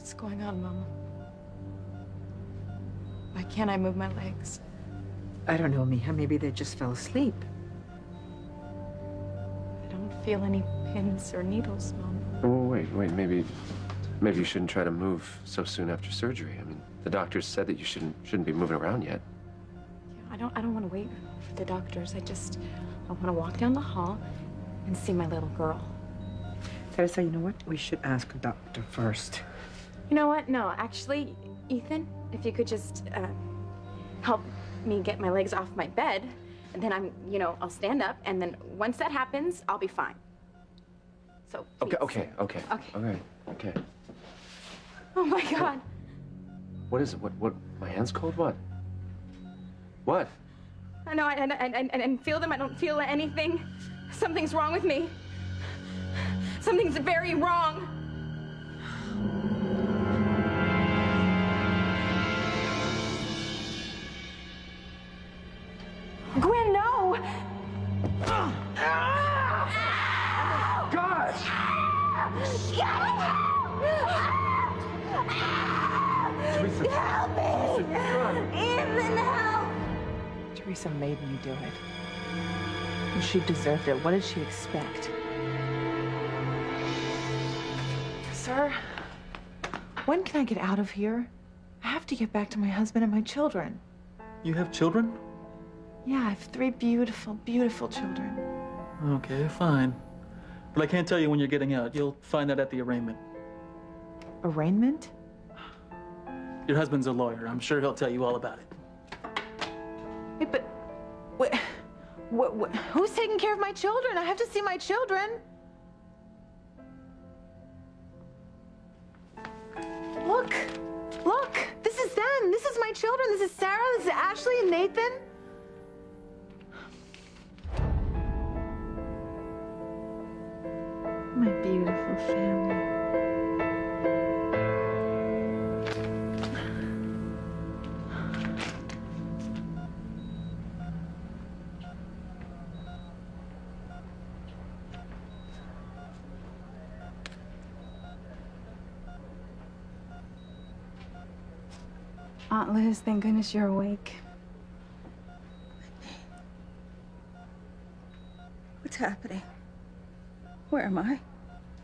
What's going on, Mama? Why can't I move my legs? I don't know, Mija. Maybe they just fell asleep. I don't feel any pins or needles, Mama. Oh, wait, maybe you shouldn't try to move so soon after surgery. I mean, the doctors said that you shouldn't be moving around yet. Yeah, I don't want to wait for the doctors. I want to walk down the hall and see my little girl. Teresa, you know what? We should ask a doctor first. You know what? No, actually, Ethan, if you could just help me get my legs off my bed, and then I'll stand up, and then once that happens, I'll be fine. So please. Okay. Oh my God. What is it? What? My hand's cold? What? What? I know, I feel them. I don't feel anything. Something's wrong with me. Something's very wrong. Gwen, no! God! Teresa. Help me! Ethan, help! Teresa made me do it. And she deserved it. What did she expect? Sir, when can I get out of here? I have to get back to my husband and my children. You have children? Yeah, I have 3 beautiful, beautiful children. Okay, fine. But I can't tell you when you're getting out. You'll find that at the arraignment. Arraignment? Your husband's a lawyer. I'm sure he'll tell you all about it. Wait, but who's taking care of my children? I have to see my children. Look, this is them. This is my children. This is Sarah, this is Ashley and Nathan. My beautiful family. Aunt Liz, thank goodness you're awake. What's happening? Where am I?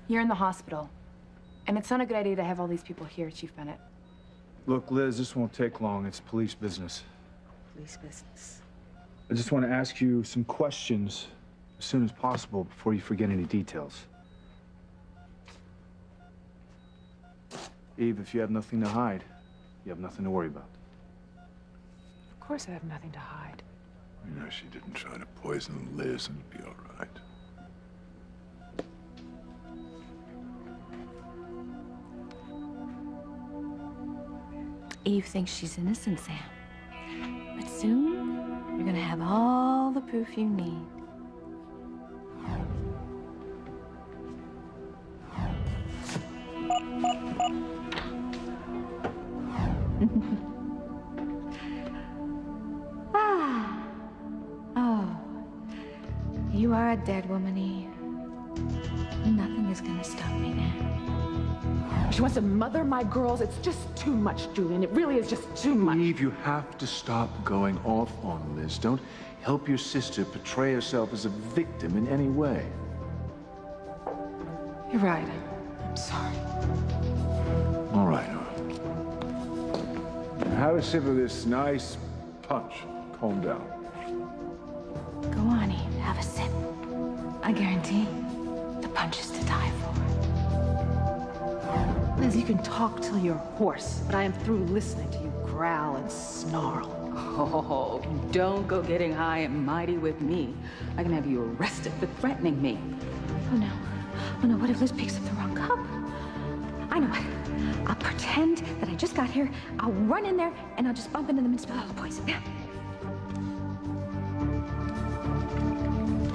You're in the hospital. And it's not a good idea to have all these people here, Chief Bennett. Look, Liz, this won't take long. It's police business. Police business. I just want to ask you some questions as soon as possible before you forget any details. Eve, if you have nothing to hide, you have nothing to worry about. Of course I have nothing to hide. You know, she didn't try to poison Liz and be all right. Eve thinks she's innocent, Sam. But soon, you're gonna have all the proof you need. Oh, you are a dead woman, Eve. Nothing is gonna stop me now. She wants to mother my girls. It's just too much, Julian. It really is just too much. Eve, you have to stop going off on Liz. Don't help your sister portray herself as a victim in any way. You're right. I'm sorry. All right. Have a sip of this nice punch. Calm down. Go on, Eve. Have a sip. I guarantee the punch is to die for. Liz, you can talk till you're hoarse, but I am through listening to you growl and snarl. Oh, don't go getting high and mighty with me. I can have you arrested for threatening me. Oh no. Oh no, what if Liz picks up the wrong cup? I know what. I'll pretend that I just got here. I'll run in there and I'll just bump into them and spill all the poison.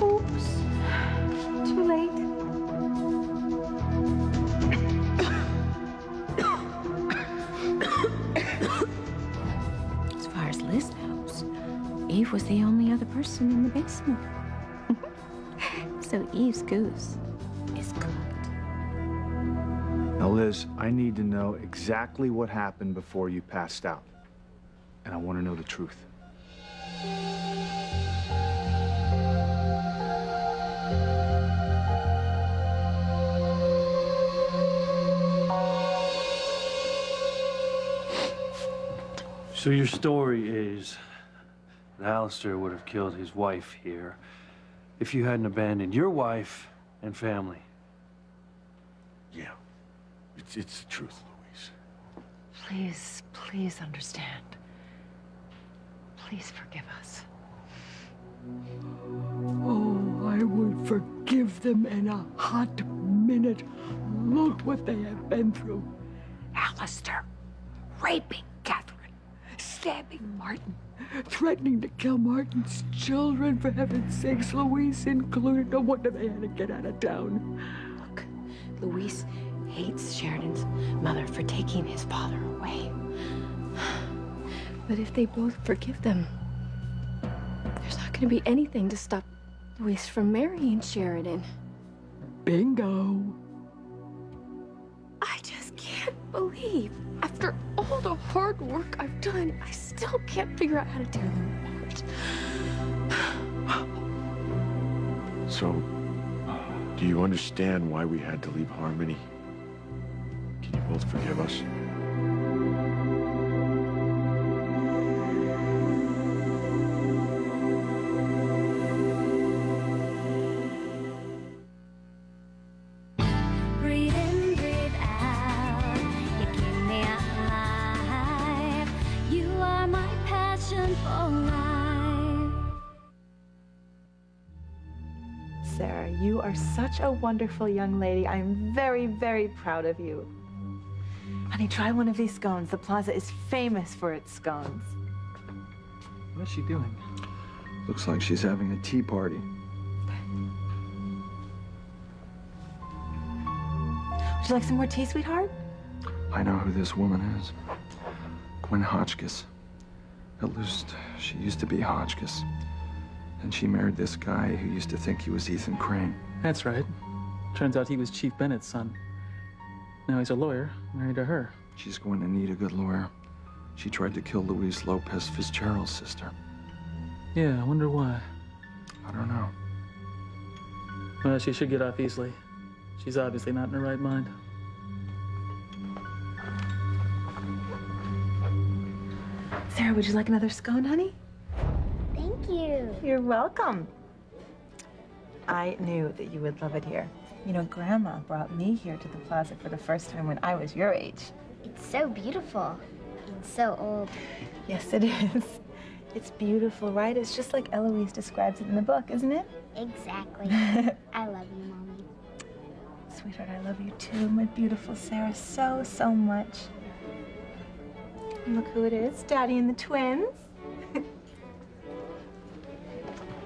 Oops. Too late. As far as Liz knows, Eve was the only other person in the basement. So Eve's goose is cooked. Now, Liz, I need to know exactly what happened before you passed out. And I want to know the truth. So your story is that Alistair would have killed his wife here if you hadn't abandoned your wife and family. Yeah. It's the truth, Louise. Please, please understand. Please forgive us. Oh, I would forgive them in a hot minute. Look what they have been through. Alistair, raping Catherine, stabbing Martin, threatening to kill Martin's children, for heaven's sakes, Louise included. No wonder they had to get out of town. Look, Louise hates Sheridan's mother for taking his father away. But if they both forgive them, there's not going to be anything to stop Louise from marrying Sheridan. Bingo. I just can't believe, after all the hard work I've done, I still can't figure out how to tear them apart. So, do you understand why we had to leave Harmony? Can you both forgive us? Breathe in, breathe out. You keep me alive. You are my passion for life. Sarah, you are such a wonderful young lady. I'm very, very proud of you. Honey, try one of these scones. The plaza is famous for its scones. What is she doing? Looks like she's having a tea party. Would you like some more tea, sweetheart? I know who this woman is. Gwen Hotchkiss. At least, she used to be Hotchkiss. And she married this guy who used to think he was Ethan Crane. That's right. Turns out he was Chief Bennett's son. Now he's a lawyer, married to her. She's going to need a good lawyer. She tried to kill Louise Lopez Fitzgerald's sister. Yeah, I wonder why. I don't know. Well, she should get off easily. She's obviously not in her right mind. Sarah, would you like another scone, honey? Thank you. You're welcome. I knew that you would love it here. You know, Grandma brought me here to the plaza for the first time when I was your age. It's so beautiful. It's so old. Yes, it is. It's beautiful, right? It's just like Eloise describes it in the book, isn't it? Exactly. I love you, Mommy. Sweetheart, I love you too, my beautiful Sarah, so, so much. And look who it is, Daddy and the twins.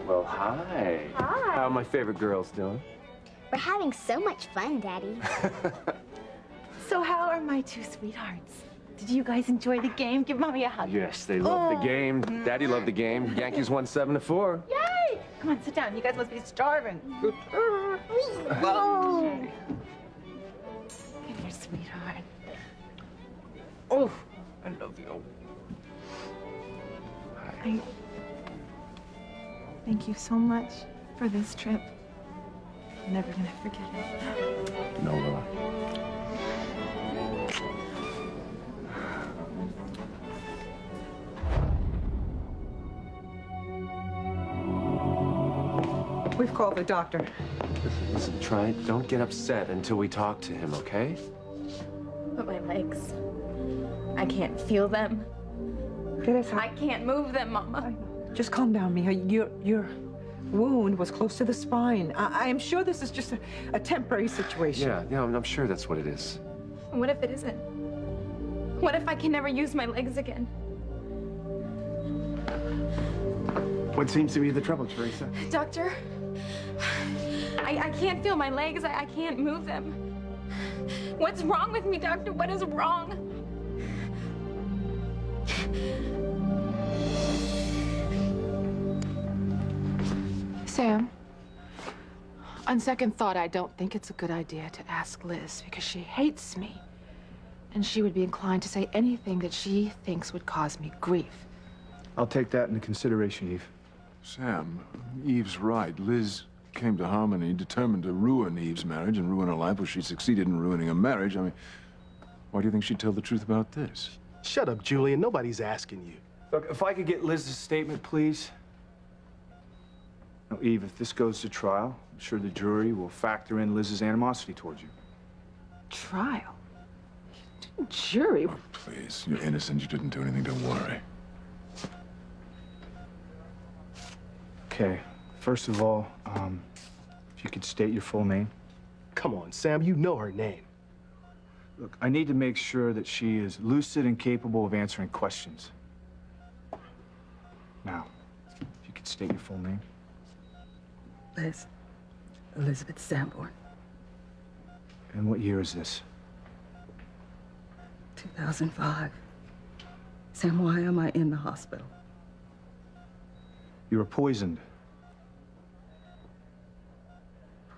Well, hi. Hi. How are my favorite girls doing? We're having so much fun, Daddy. So how are my two sweethearts? Did you guys enjoy the game? Give Mommy a hug. Yes, they love the game. Daddy loved the game. Yankees won 7-4. Yay! Come on, sit down. You guys must be starving. Whoa! Come here, sweetheart. Oh, I love you. Thank you so much for this trip. I'm never gonna forget it. No, will I? We've called the doctor. Listen, don't get upset until we talk to him, okay? But my legs, I can't feel them. Teresa, I can't move them, Mama. just calm down, Mija. Your wound was close to the spine. I am sure this is just a temporary situation. Yeah, I'm sure that's what it is. What if it isn't? What if I can never use my legs again? What seems to be the trouble, Teresa? Doctor, I can't feel my legs. I can't move them. What's wrong with me, Doctor? What is wrong? Sam, On second thought, I don't think it's a good idea to ask Liz because she hates me. And she would be inclined to say anything that she thinks would cause me grief. I'll take that into consideration, Eve. Sam, Eve's right. Liz came to Harmony determined to ruin Eve's marriage and ruin her life. Well, she succeeded in ruining her marriage. I mean, why do you think she'd tell the truth about this? Shut up, Julian. Nobody's asking you. Look, if I could get Liz's statement, please. Now, Eve, if this goes to trial, I'm sure the jury will factor in Liz's animosity towards you. Trial? Jury? Please, you're innocent. You didn't do anything. Don't worry. Okay, first of all, if you could state your full name. Come on, Sam. You know her name. Look, I need to make sure that she is lucid and capable of answering questions. Now, if you could state your full name. Liz. Elizabeth Sanborn. And what year is this? 2005. Sam, why am I in the hospital? You were poisoned.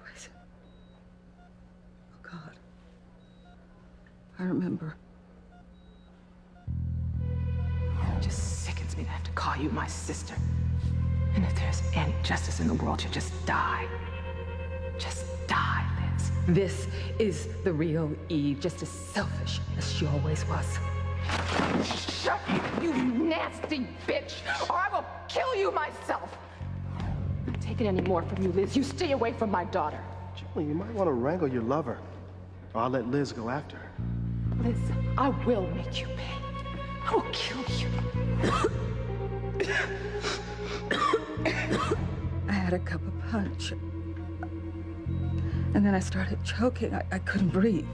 Poison. Oh, God. I remember. It just sickens me to have to call you my sister. And if there's any justice in the world, you just die. Just die, Liz. This is the real Eve, just as selfish as she always was. Shut up, you nasty bitch, or I will kill you myself. I don't take it any more from you, Liz. You stay away from my daughter. Julian, you might want to wrangle your lover, or I'll let Liz go after her. Liz, I will make you pay. I will kill you. I had a cup of punch. And then I started choking. I couldn't breathe.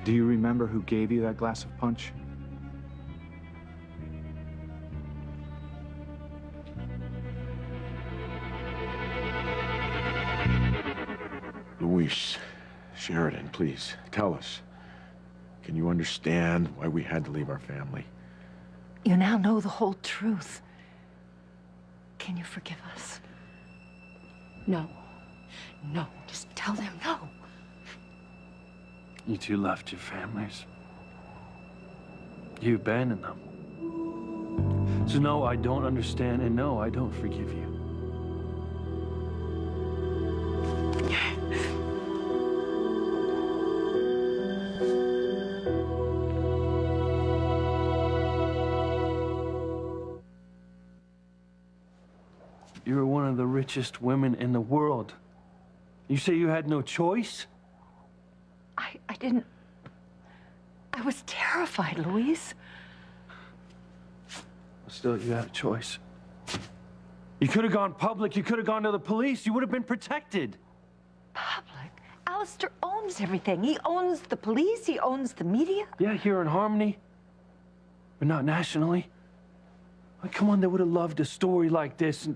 Do you remember who gave you that glass of punch? Luis, Sheridan, please, tell us. Can you understand why we had to leave our family? You now know the whole truth. Can you forgive us? No. No. Just tell them no. You two left your families. You abandoned them. So no, I don't understand, and no, I don't forgive you. You were one of the richest women in the world. You say you had no choice? I didn't. I was terrified, Louise. Still, you had a choice. You could have gone public. You could have gone to the police. You would have been protected. Public? Alistair owns everything. He owns the police. He owns the media. Yeah, here in Harmony, but not nationally. Like, come on, they would have loved a story like this. And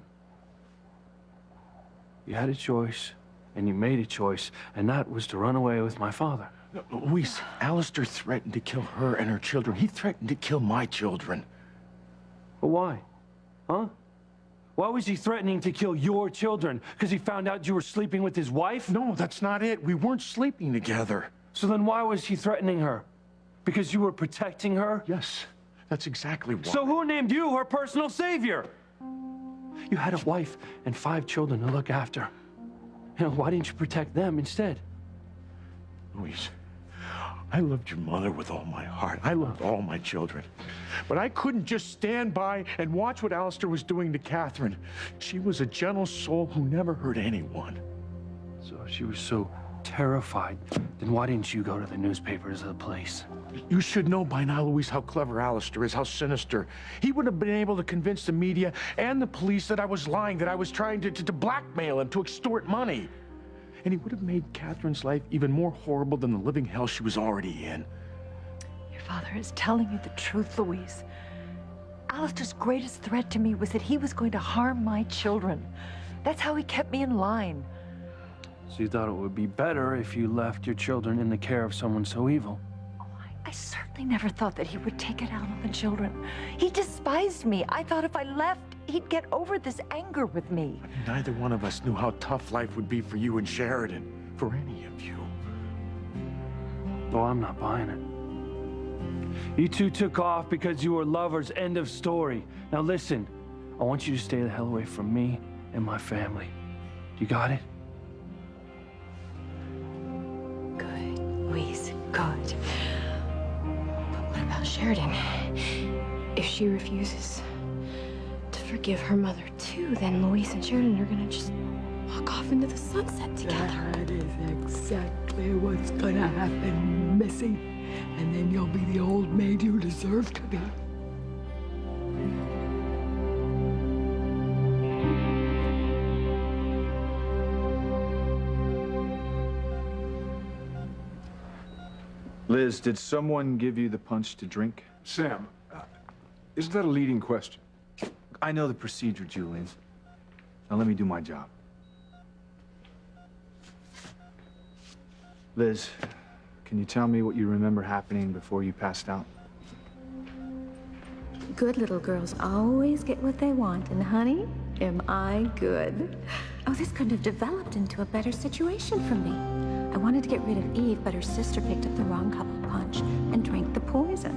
you had a choice, and you made a choice, and that was to run away with my father. Luis, Alistair threatened to kill her and her children. He threatened to kill my children. But why? Huh? Why was he threatening to kill your children? Because he found out you were sleeping with his wife? No, that's not it. We weren't sleeping together. So then why was he threatening her? Because you were protecting her? Yes, that's exactly why. So who named you her personal savior? You had a wife and 5 children to look after. You know, why didn't you protect them instead? Luis, I loved your mother with all my heart. I loved all my children. But I couldn't just stand by and watch what Alistair was doing to Catherine. She was a gentle soul who never hurt anyone. So if she was so terrified, then why didn't you go to the newspapers or the police? You should know by now, Luis, how clever Alistair is, how sinister. He would have been able to convince the media and the police that I was lying, that I was trying to blackmail him, to extort money. And he would have made Catherine's life even more horrible than the living hell she was already in. Your father is telling you the truth, Louise. Alistair's greatest threat to me was that he was going to harm my children. That's how he kept me in line. So you thought it would be better if you left your children in the care of someone so evil? Oh, I I certainly never thought that he would take it out on the children. He despised me. I thought if I left, he'd get over this anger with me. Neither one of us knew how tough life would be for you and Sheridan, for any of you. Oh, I'm not buying it. You two took off because you were lovers, end of story. Now listen, I want you to stay the hell away from me and my family. You got it? Good, Louise, good. But what about Sheridan? If she refuses to forgive her mother too, then Louise and Sheridan are gonna just walk off into the sunset together. That is exactly what's gonna happen, Missy. And then you'll be the old maid you deserve to be. Liz, did someone give you the punch to drink? Sam, isn't that a leading question? I know the procedure, Julian. Now let me do my job. Liz, can you tell me what you remember happening before you passed out? Good little girls always get what they want, and honey, am I good? Oh, this couldn't have developed into a better situation for me. I wanted to get rid of Eve, but her sister picked up the wrong cup of punch and drank the poison.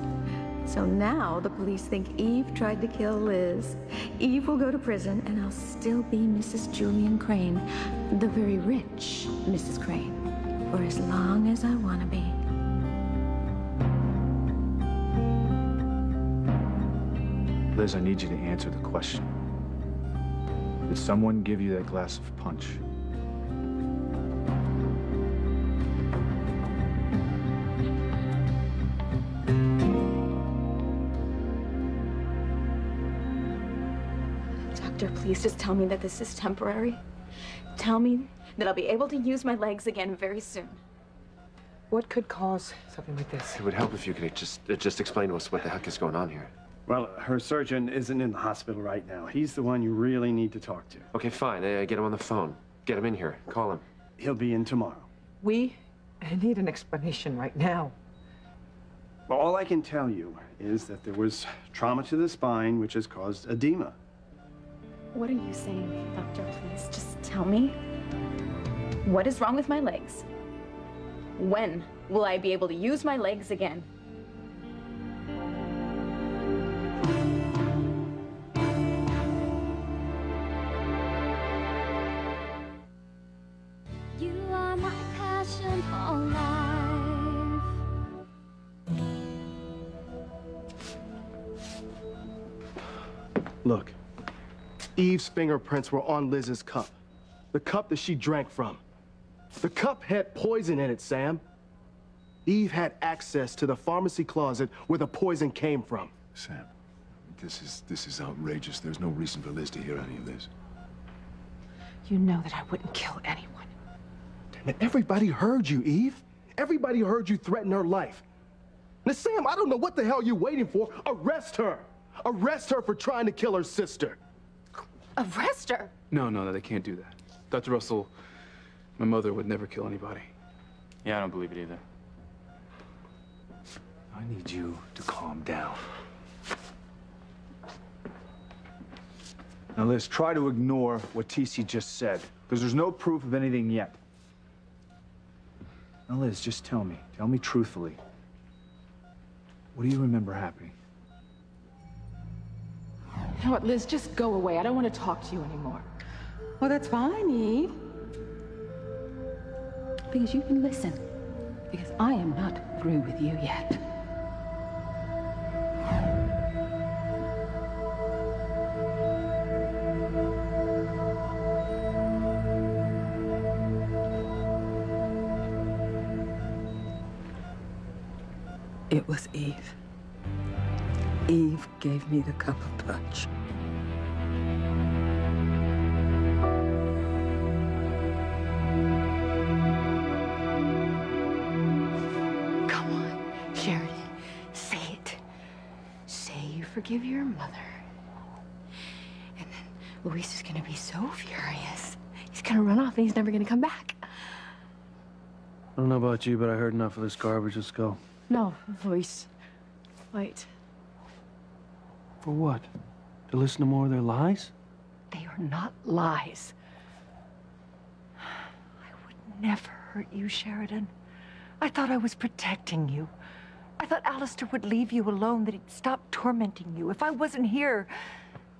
So now the police think Eve tried to kill Liz. Eve will go to prison, and I'll still be Mrs. Julian Crane, the very rich Mrs. Crane, for as long as I want to be. Liz, I need you to answer the question. Did someone give you that glass of punch? Doctor, please just tell me that this is temporary. Tell me that I'll be able to use my legs again very soon. What could cause something like this? It would help if you could just explain to us what the heck is going on here. Well, her surgeon isn't in the hospital right now. He's the one you really need to talk to. Okay, fine. Get him on the phone. Get him in here. Call him. He'll be in tomorrow. We need an explanation right now. Well, all I can tell you is that there was trauma to the spine, which has caused edema. What are you saying, Doctor? Please just tell me. What is wrong with my legs? When will I be able to use my legs again? You are my passion for life. Look, Eve's fingerprints were on Liz's cup. The cup that she drank from. The cup had poison in it, Sam. Eve had access to the pharmacy closet where the poison came from. Sam, this is outrageous. There's no reason for Liz to hear any of this. You know that I wouldn't kill anyone. Damn it, everybody heard you, Eve. Everybody heard you threaten her life. Now, Sam, I don't know what the hell you're waiting for. Arrest her. Arrest her for trying to kill her sister. Arrest her? No, they can't do that. Dr. Russell, my mother would never kill anybody. Yeah, I don't believe it either. I need you to calm down. Now, Liz, try to ignore what TC just said, because there's no proof of anything yet. Now, Liz, just tell me truthfully. What do you remember happening? You know what, Liz, just go away. I don't want to talk to you anymore. Well, that's fine, Eve. Because you can listen. Because I am not through with you yet. It was Eve. Eve gave me the cup of punch. Come on, Sheridan. Say it. Say you forgive your mother. And then Luis is gonna be so furious. He's gonna run off and he's never gonna come back. I don't know about you, but I heard enough of this garbage. Let's go. No, Luis. Wait. For what? To listen to more of their lies? They are not lies. I would never hurt you, Sheridan. I thought I was protecting you. I thought Alistair would leave you alone, that he'd stop tormenting you if I wasn't here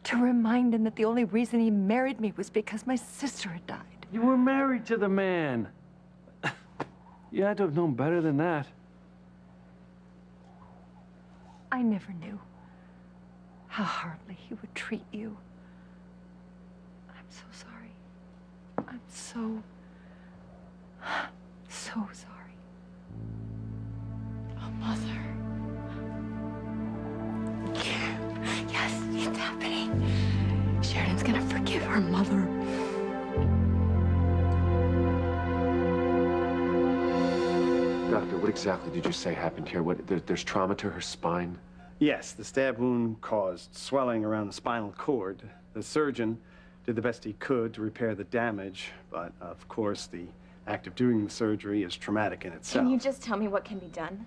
to remind him that the only reason he married me was because my sister had died. You were married to the man. You had to have known better than that. I never knew how hardly he would treat you. I'm so sorry. I'm so sorry. Oh, Mother. Yes, it's happening. Sheridan's gonna forgive her mother. Doctor, what exactly did you say happened here? There's trauma to her spine? Yes, the stab wound caused swelling around the spinal cord. The surgeon did the best he could to repair the damage, but of course the act of doing the surgery is traumatic in itself. Can you just tell me what can be done?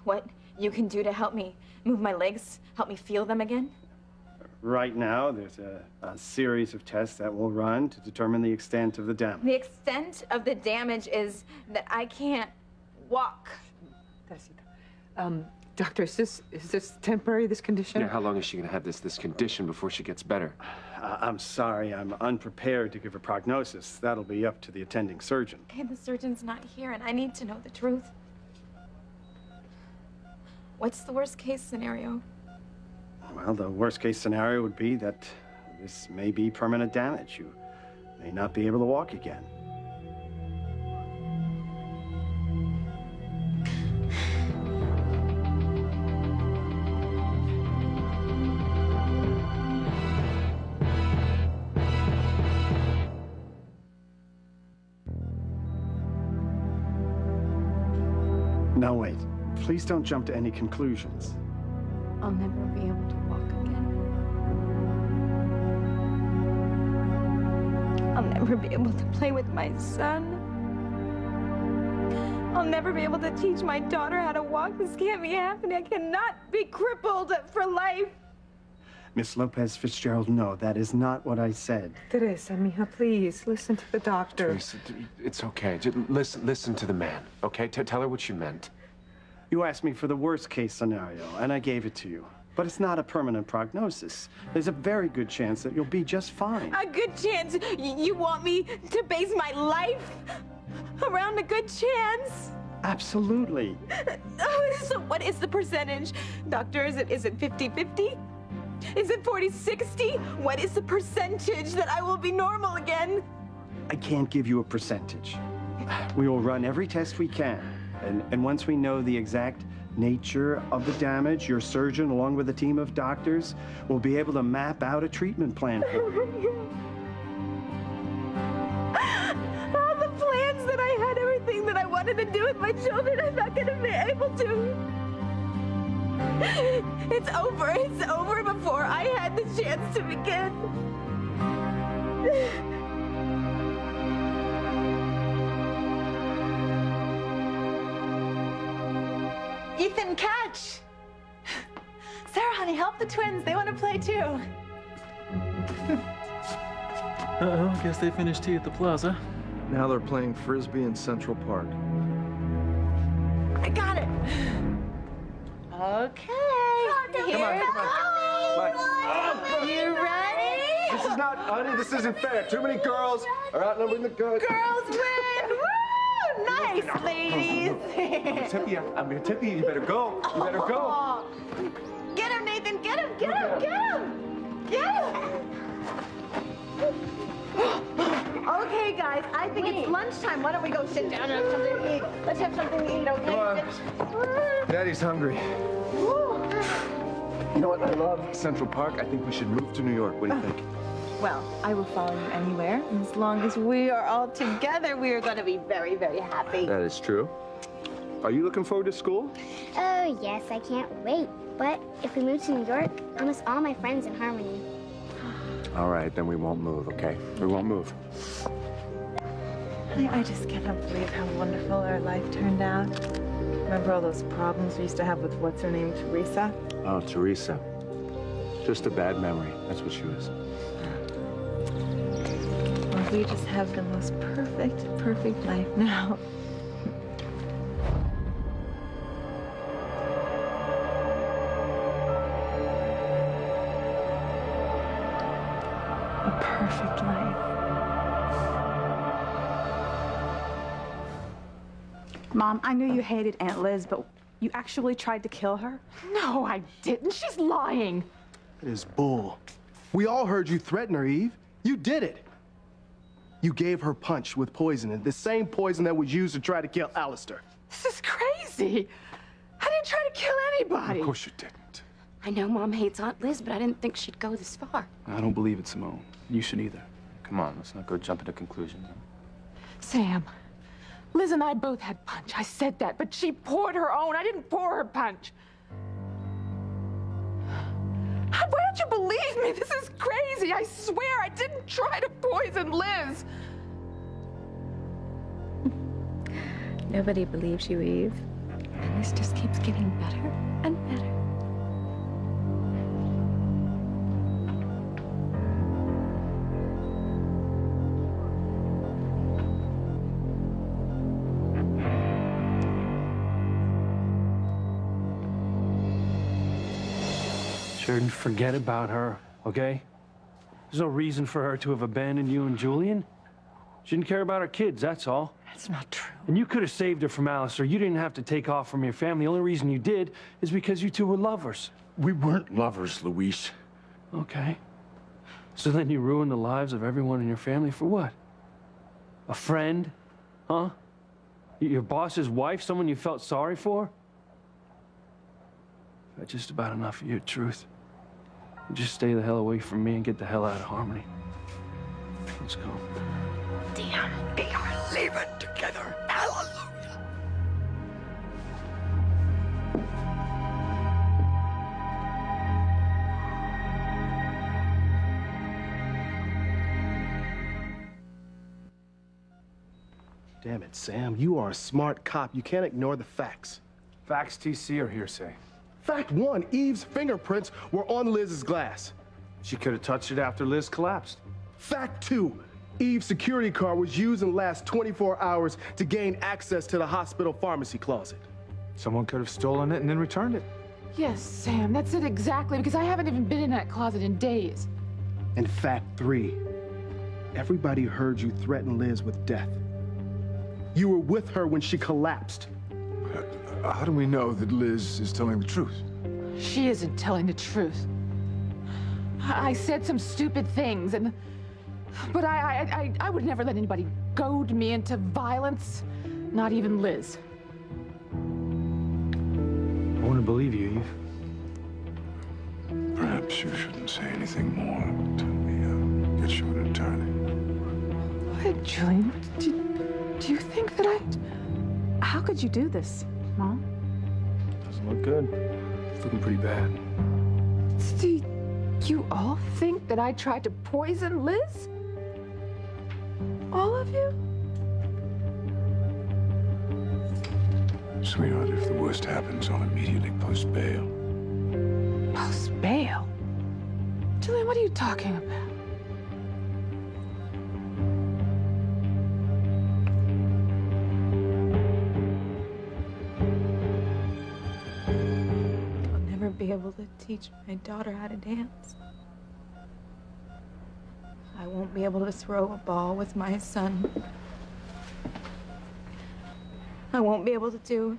What you can do to help me move my legs, help me feel them again? Right now, there's a series of tests that will run to determine the extent of the damage. The extent of the damage is that I can't walk. Teresita. Doctor, is this temporary, this condition? Yeah, how long is she gonna have this condition before she gets better? I'm sorry, I'm unprepared to give a prognosis. That'll be up to the attending surgeon. Okay, the surgeon's not here, and I need to know the truth. What's the worst case scenario? Well, the worst case scenario would be that this may be permanent damage. You may not be able to walk again. Now wait, please don't jump to any conclusions. I'll never be able to walk again. I'll never be able to play with my son. I'll never be able to teach my daughter how to walk. This can't be happening. I cannot be crippled for life. Miss Lopez Fitzgerald, no, that is not what I said. Teresa, mija, please, listen to the doctor. Teresa, it's okay. Just listen to the man, okay? Tell her what you meant. You asked me for the worst case scenario, and I gave it to you. But it's not a permanent prognosis. There's a very good chance that you'll be just fine. A good chance? You want me to base my life around a good chance? Absolutely. So what is the percentage? Doctor, is it 50-50? Is it 40-60? What is the percentage that I will be normal again? I can't give you a percentage. We will run every test we can. And once we know the exact nature of the damage, your surgeon, along with a team of doctors, will be able to map out a treatment plan for you. All the plans that I had, everything that I wanted to do with my children, I'm not going to be able to. It's over. It's over before I had the chance to begin. Ethan, catch! Sarah, honey, help the twins. They want to play too. Uh-oh, guess they finished tea at the plaza. Now they're playing Frisbee in Central Park. I got it. Okay. Here it comes. You ready? This is not, honey, this isn't fair. Too many girls are outnumbering the guys. Girls win! Woo! Nice, ladies. I'm gonna tip you. You better go. You better go. Get him, Nathan. Get him. Get him. Get him. Get him. Okay, guys. I think it's lunchtime. Why don't we go sit down and have something to eat? Let's have something to eat, okay? Come on. Daddy's hungry. You know what I love? Central Park. I think we should move to New York. What do you think? Well, I will follow you anywhere. And as long as we are all together, we are going to be very, very happy. That is true. Are you looking forward to school? Oh, yes, I can't wait. But if we move to New York, I'll miss all my friends in Harmony. All right, then we won't move, okay? We won't move. I just cannot believe how wonderful our life turned out. Remember all those problems we used to have with what's her name, Teresa? Oh, Teresa. Just a bad memory. That's what she was. Well, we just have the most perfect life now. A perfect life. Mom, I knew you hated Aunt Liz, but you actually tried to kill her? No, I didn't. She's lying. It is bull. We all heard you threaten her, Eve. You did it. You gave her punch with poison, the same poison that was used to try to kill Alistair. This is crazy. I didn't try to kill anybody. Of course you didn't. I know Mom hates Aunt Liz, but I didn't think she'd go this far. I don't believe it, Simone. You should either. Come on, let's not go jumping to conclusions. Sam, Liz and I both had punch. I said that, but she poured her own. I didn't pour her punch. Why don't you believe me? This is crazy. I swear I didn't try to poison Liz. Nobody believes you, Eve. And this just keeps getting better and better. Sheridan, forget about her, okay? There's no reason for her to have abandoned you and Julian. She didn't care about her kids, that's all. That's not true. And you could have saved her from Alistair. You didn't have to take off from your family. The only reason you did is because you two were lovers. We weren't lovers, Luis. Okay. So then you ruined the lives of everyone in your family for what? A friend? Huh? Your boss's wife? Someone you felt sorry for? That's just about enough of your truth. Just stay the hell away from me and get the hell out of Harmony. Let's go. Damn, they are living together. Hallelujah. Damn it, Sam. You are a smart cop. You can't ignore the facts. Facts, TC, or hearsay? Fact one, Eve's fingerprints were on Liz's glass. She could have touched it after Liz collapsed. Fact two, Eve's security card was used in the last 24 hours to gain access to the hospital pharmacy closet. Someone could have stolen it and then returned it. Yes, Sam, that's it exactly, because I haven't even been in that closet in days. And fact three, everybody heard you threaten Liz with death. You were with her when she collapsed. How do we know that Liz is telling the truth? She isn't telling the truth. I said some stupid things, but I would never let anybody goad me into violence, not even Liz. I want to believe you, Eve. Perhaps you shouldn't say anything more until we get you an attorney. What, Julian? Do you think that How could you do this, Mom? Doesn't look good. It's looking pretty bad. Do you all think that I tried to poison Liz? All of you? Sweetheart, if the worst happens, I'll immediately post bail. Post bail? Julian, what are you talking about? Be able to teach my daughter how to dance. I won't be able to throw a ball with my son. I won't be able to do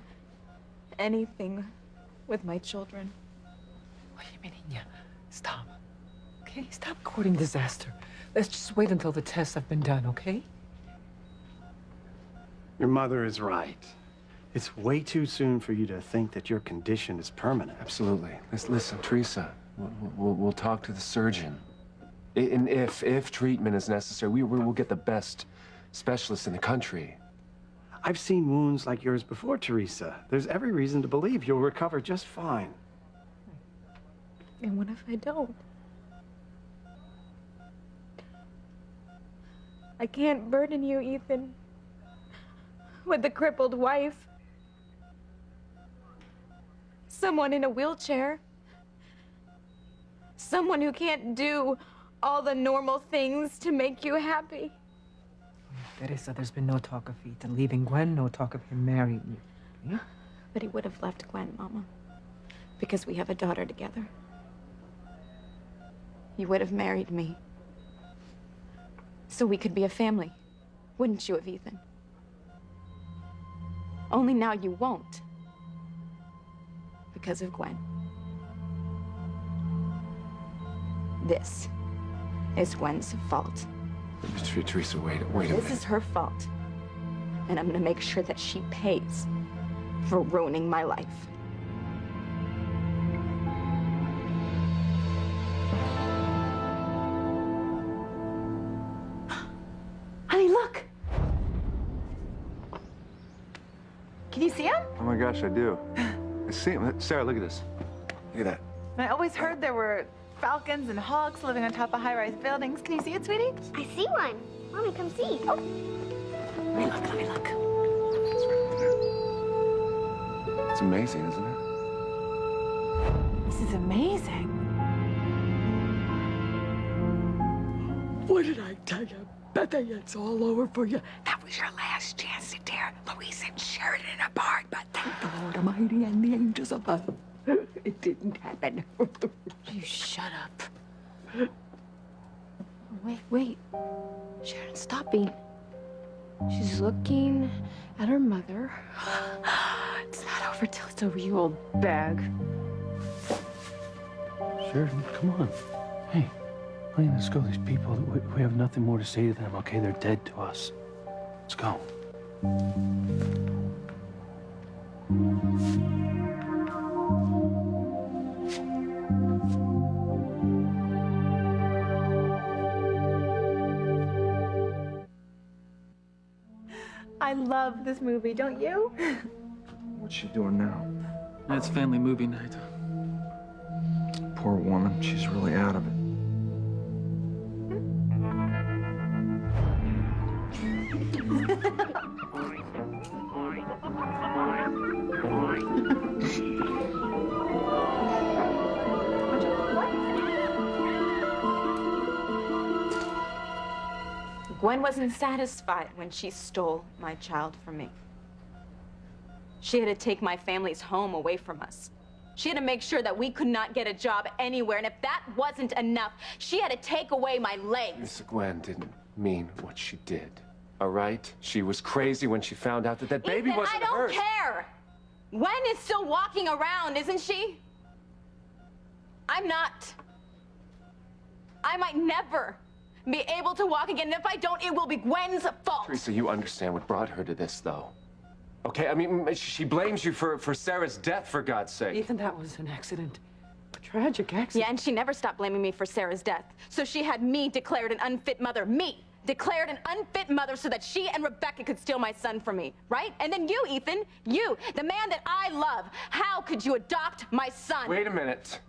anything with my children. What do you mean, Inya? Stop. Okay? Stop courting disaster. Let's just wait until the tests have been done, okay? Your mother is right. It's way too soon for you to think that your condition is permanent. Absolutely. Listen, Teresa, we'll talk to the surgeon. And if treatment is necessary, we'll get the best specialists in the country. I've seen wounds like yours before, Teresa. There's every reason to believe you'll recover just fine. And what if I don't? I can't burden you, Ethan, with a crippled wife. someone in a wheelchair. Someone who can't do all the normal things to make you happy. Teresa, there's been no talk of Ethan leaving Gwen, no talk of him marrying you. Hmm? But he would have left Gwen, Mama, because we have a daughter together. You would have married me, so we could be a family, wouldn't you have, Ethan? Only now you won't, because of Gwen. This is Gwen's fault. Teresa, wait a minute. This is her fault, and I'm gonna make sure that she pays for ruining my life. Honey, look! Can you see him? Oh my gosh, I do. I see him. Sarah, look at this. Look at that. I always heard there were falcons and hawks living on top of high-rise buildings. Can you see it, sweetie? I see one. Mommy, come see. Oh. Let me look, let me look. It's amazing, isn't it? This is amazing. What did I tell you? Bet that it's all over for you. That was your last chance to tear Louise and Sheridan apart, but thank the Lord Almighty and the angels above. It didn't happen. You shut up. Wait. Sharon, stop being... She's looking at her mother. It's not over till it's over, you old bag. Sheridan, come on. Hey, honey, let's go. These people, we have nothing more to say to them, okay? They're dead to us. Let's go. I love this movie, don't you? What's she doing now? It's family movie night. Poor woman. She's really out of it. Gwen wasn't satisfied when she stole my child from me. She had to take my family's home away from us. She had to make sure that we could not get a job anywhere, and if that wasn't enough, she had to take away my legs. Miss Gwen didn't mean what she did, all right? She was crazy when she found out that that baby Ethan, wasn't I don't hers. care. Gwen is still walking around, isn't she? I'm not. I might never be able to walk again, and if I don't, it will be Gwen's fault. Teresa, you understand what brought her to this, though. Okay, I mean, she blames you for Sarah's death, for God's sake. Ethan, that was an accident. A tragic accident. Yeah, and she never stopped blaming me for Sarah's death. So she had me declared an unfit mother. Me declared an unfit mother so that she and Rebecca could steal my son from me, right? And then you, Ethan, you, the man that I love, how could you adopt my son? Wait a minute.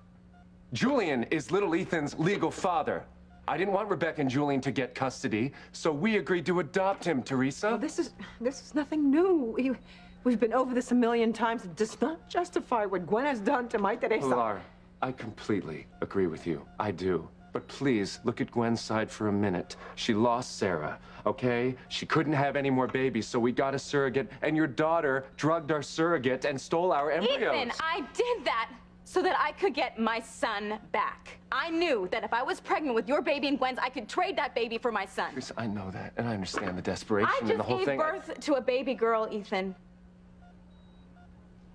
Julian is little Ethan's legal father. I didn't want Rebecca and Julian to get custody, so we agreed to adopt him, Teresa. Well, this is nothing new. We've been over this a million times. It does not justify what Gwen has done to my Teresa. Pilar, I completely agree with you. I do. But please, look at Gwen's side for a minute. She lost Sarah, okay? She couldn't have any more babies, so we got a surrogate, and your daughter drugged our surrogate and stole our embryos. Ethan, I did that so that I could get my son back. I knew that if I was pregnant with your baby and Gwen's, I could trade that baby for my son. Teresa, I know that, and I understand the desperation I and the just whole gave thing. birth to a baby girl, Ethan.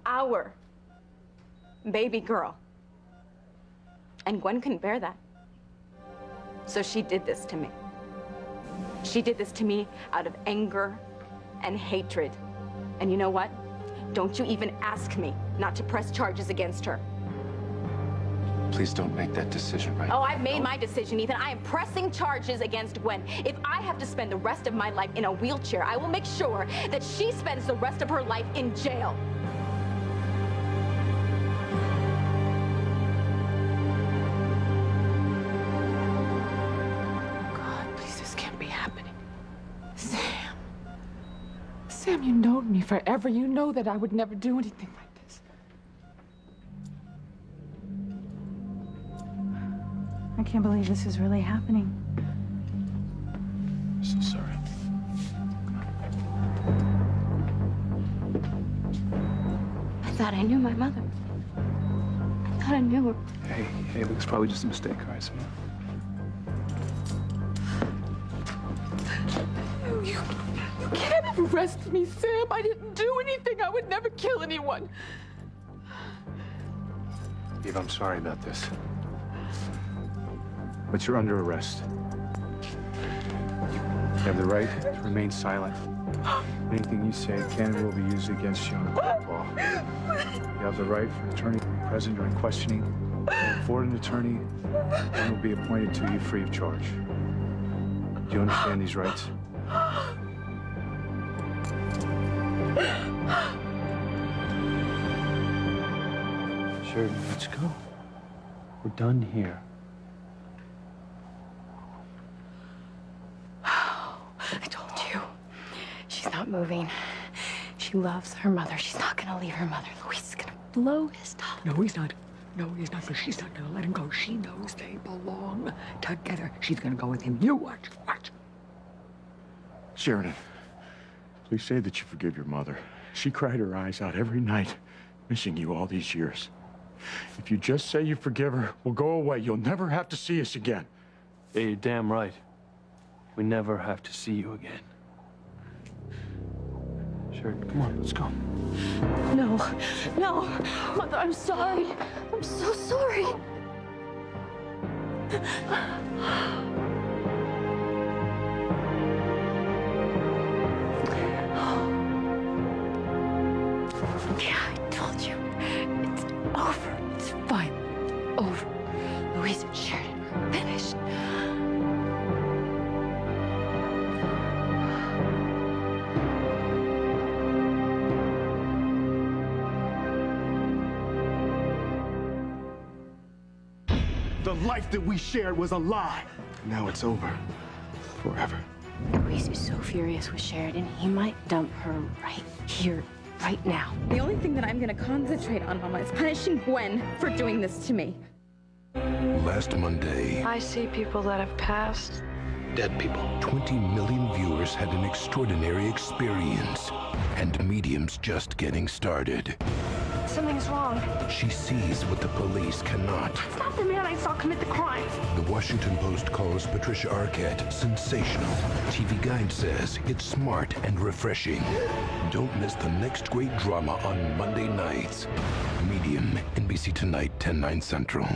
Our baby girl. And Gwen couldn't bear that. So she did this to me. She did this to me out of anger and hatred. And you know what? Don't you even ask me not to press charges against her. Please don't make that decision right Oh, now. I've made my decision, Ethan. I am pressing charges against Gwen. If I have to spend the rest of my life in a wheelchair, I will make sure that she spends the rest of her life in jail. God, please, this can't be happening. Sam, you know me forever. You know that I would never do anything like this. I can't believe this is really happening. I'm so sorry. I thought I knew my mother. I thought I knew her. Hey, look, it's probably just a mistake, all right, Samantha? You can't arrest me, Sam. I didn't do anything. I would never kill anyone. Eve, I'm sorry about this. But you're under arrest. You have the right to remain silent. Anything you say can and will be used against you on a court of law. You have the right for an attorney to be present during questioning. For an attorney, one will be appointed to you free of charge. Do you understand these rights? Sure, let's go. We're done here. I told you. She's not moving. She loves her mother. She's not gonna leave her mother. Luis is gonna blow his top. No, he's not. No, he's not, because she's not gonna let him go. She knows they belong together. She's gonna go with him. You watch, watch. Sheridan, please say that you forgive your mother. She cried her eyes out every night, missing you all these years. If you just say you forgive her, we'll go away. You'll never have to see us again. Yeah, you're damn right. We never have to see you again. Sheridan, come on, let's go. No, no. Mother, I'm sorry. I'm so sorry. Yeah, I told you. It's over. It's fine. Over. Luis and Sheridan are finished. The life that we shared was a lie. Now it's over. Forever. Luis is so furious with Sheridan, he might dump her right here, right now. The only thing that I'm gonna concentrate on, Mama, is punishing Gwen for doing this to me. Last Monday, I see people that have passed. dead people. 20 million viewers had an extraordinary experience, and Medium's just getting started. Something's wrong. She sees what the police cannot. It's not the man I saw commit the crime. The Washington Post calls Patricia Arquette sensational. TV Guide says it's smart and refreshing. Don't miss the next great drama on Monday nights. Medium, NBC Tonight, 10/9 Central.